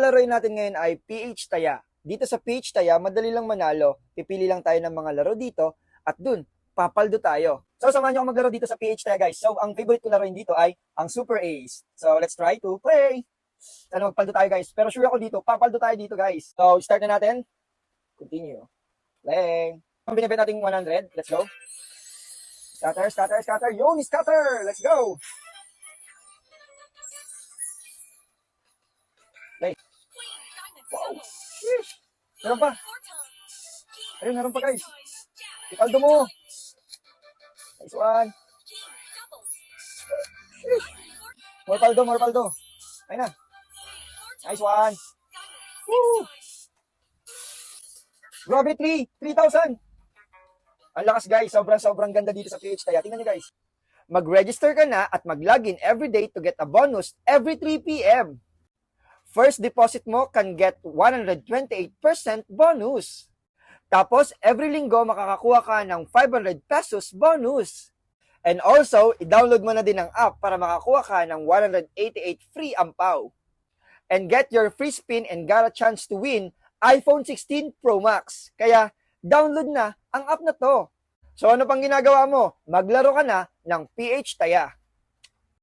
lalaroin natin ngayon ay PH Taya. Dito sa PH Taya, madali lang manalo. Pipili lang tayo ng mga laro dito at dun, papaldo tayo. So, samahan niyo ako maglaro dito sa PH Taya, guys. So, ang favorite ko laruin dito ay ang Super Ace. So, let's try to play. Sana magpaldo tayo, guys. Pero sure ako dito, papaldo tayo dito, guys. So, start na natin. Continue. Playing. Ang binibet natin 100. Let's go. Scatter, scatter, scatter. Yun, scatter! Let's go! Play. Wow! Sheesh! Meron pa. Ayun, meron pa, guys. Ipaldo mo. Nice one. Sheesh! More paldo, more paldo. Ayun na. Nice one. Woo! Grabe, 3,000. Ang lakas, guys. Sobrang ganda dito sa PH Taya. Tingnan nyo, guys. Mag-register ka na at mag-login every day to get a bonus every 3 p.m. First deposit mo can get 128% bonus. Tapos, every linggo makakakuha ka ng 500 pesos bonus. And also, i-download mo na din ang app para makakuha ka ng 188 free ampaw. And get your free spin and got a chance to win iPhone 16 Pro Max. Kaya, download na ang app na to. So ano pang ginagawa mo? Maglaro ka na ng PH Taya.